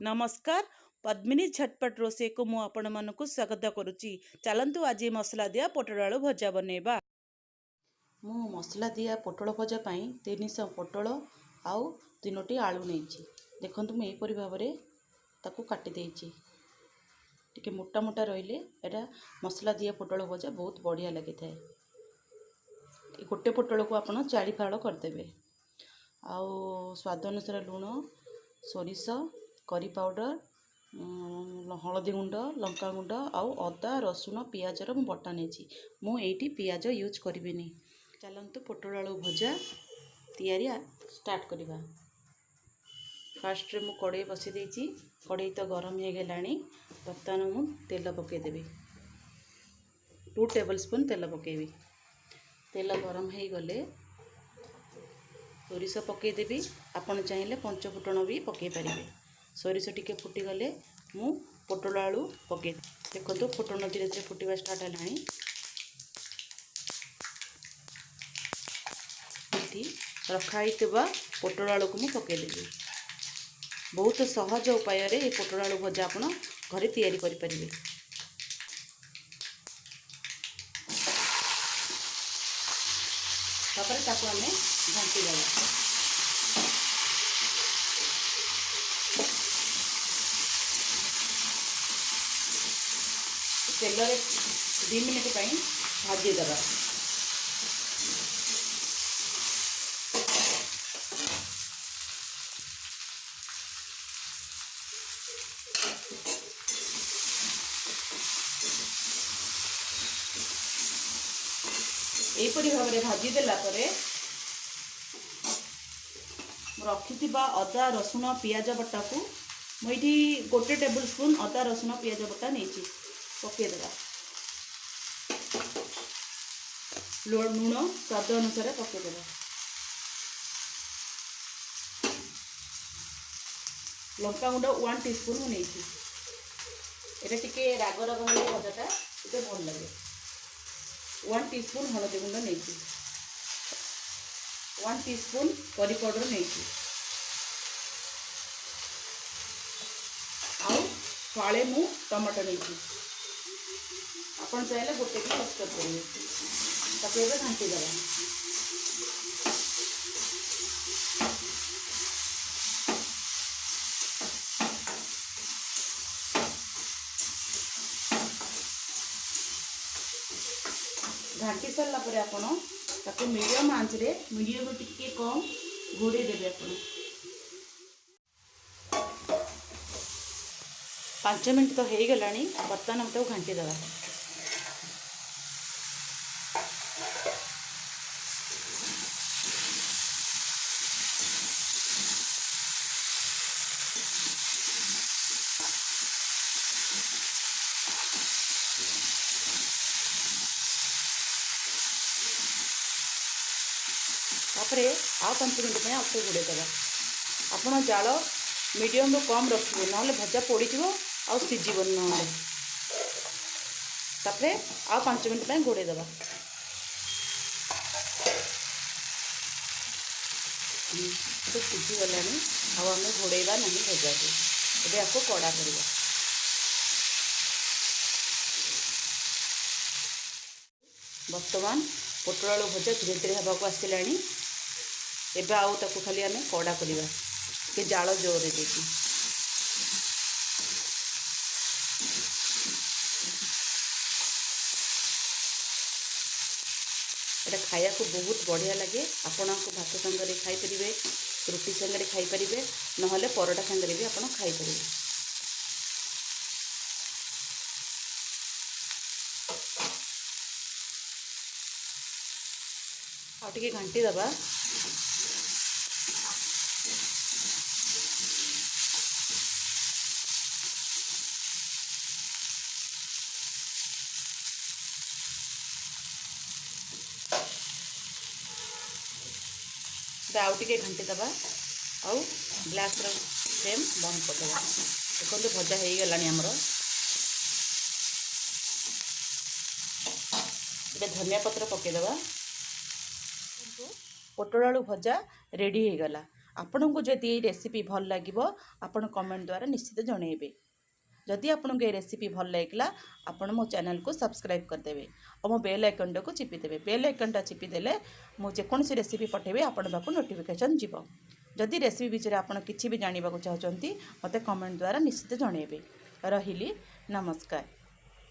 नमस्कार। पद्मिनी झटपट रोसे को मु आपण मानकु स्वागत करुच्ची। चलंतु आज मसला दिया पोटल आलू भजा बनेबा। मु मसला दिया पोटल भजा पाई 300 पोटल आउ 3टी आलू नेछि। देखंतु मु एपरि भाबरे ताकू काटि देछि। टिके मोटा मोटा रहिले एटा मसला दिया पोटल भजा बहुत बढ़िया लागि थाए। गोटे पोटल को आपण 4 फाळ कर देबे। आउ स्वाद अनुसार लूण, सोरिष, करी पाउडर, हलदी गुंड, लंका गुंड आउ अदा रसुण पियाज मु बटा नेछि। मु एठी पियाज यूज करिबिनी। चलंतु पोटल आलू भजा तैयारी स्टार्ट करिबा। फर्स्ट रे मु कड़ाई बसी देछि। कड़ाई तो गरम हे गेलानी। बर्तमान मु तेल पके देबी। 2 टेबलस्पून तेल पकेबी। तेल गरम हे गले सोरिष पके देबी। आपण चाहिले पंच फुटण भी पके पारिबे। सोरिष टिके फुटी गले मु पोटल आलू पके देखो फुटण धीरे धीरे फुटवा स्टार्ट है। रखाई पोटल आलू को मु पकेदेवी। बहुत सहज उपाय रे ये पोटल आलू भजा आपण घरे तैयारी करि परिबे। तापर ताको हमें घंटी देबा। तेल 2 मिनट भाजी देवा। एपरी भाव में भाजी देला परे रखि अदा रसुण पियाज बटा को मुझे 1 टेबल स्पून अदा रसुण पियाज बटा नहीं पकेदेवा। लूण स्वाद अनुसार पकेदेवा। लंका गुंड 1 टीस्पून नहीं टे राग राग भजाटा टे भल लगे। 1 टीस्पून हलदी गुंड नहीं 1 टीस्पून करी पाउडर नहीं आउ फाळे मु टमाटो नहीं आपण चाहे गोटे भी यूज कर घाटी देवा। घाटी सारा पर आपको मीडियम आंच रे मीडियम टिके कम घोड़े देवे। आप 5 मिनट तो हो गला। बर्तमान हम घाटी देवा। तापर आ 5 मिनट में आपको घोड़े देवा। आपण जाल मीडियम रू कम रखिए ना भजा पोड़ आ सीझन ना। तापर आ 5 मिनट में घोड़े देवा। तो सीझीगला आम घोड़ेबा ना भजा को ଏବେ आपको कड़ा करवा। बर्तमान पोटल आलू भजा धीरे धीरे हवाक आसला। एबे आउ ताकू खाली आमे कड़ा करवा के जाल जोर देकी। एटा खाया को बहुत बढ़िया लगे। आपण को भात संगे खाई परिबे, रुटी संगे खाई परिबे, नहले परोटा संगे भी आपण खाई परिबे। आ टिके घंटी दबा। आउ टिके घंटी दबा। आउ ग्लास फ्लेम बंद कर देबा। देखो भजा हो गलानी हमर। ए धनिया पत्र पके देबा। पोटल आलू भजा रेडी हो गला। ଆପଣଙ୍କୁ ଯଦି ଏଇ ରେସିପି ଭଲ ଲାଗିବ ଆପଣ କମେଣ୍ଟ ଦ୍ୱାରା ନିଶ୍ଚିତ ଜଣାଇବେ। ଯଦି ଆପଣଙ୍କୁ ଏ ରେସିପି ଭଲ ଲାଗିଲା ଆପଣ ମୋ ଚ୍ୟାନେଲକୁ ସବସ୍କ୍ରାଇବ୍ କରିଦେବେ ଆଉ ମୋ ବେଲ୍ ଆଇକନ୍ଟାକୁ ଚିପିଦେବେ। ବେଲ୍ ଆଇକନ୍ଟା ଚିପିଦେଲେ ମୁଁ ଯେକୌଣସି ରେସିପି ପଠାଇବି ଆପଣଙ୍କ ପାଖକୁ ନୋଟିଫିକେସନ୍ ଯିବ। ଯଦି ରେସିପି ବିଷୟରେ ଆପଣ କିଛି ବି ଜାଣିବାକୁ ଚାହୁଁଛନ୍ତି ମୋତେ କମେଣ୍ଟ ଦ୍ୱାରା ନିଶ୍ଚିତ ଜଣାଇବେ। ରହିଲି, ନମସ୍କାର।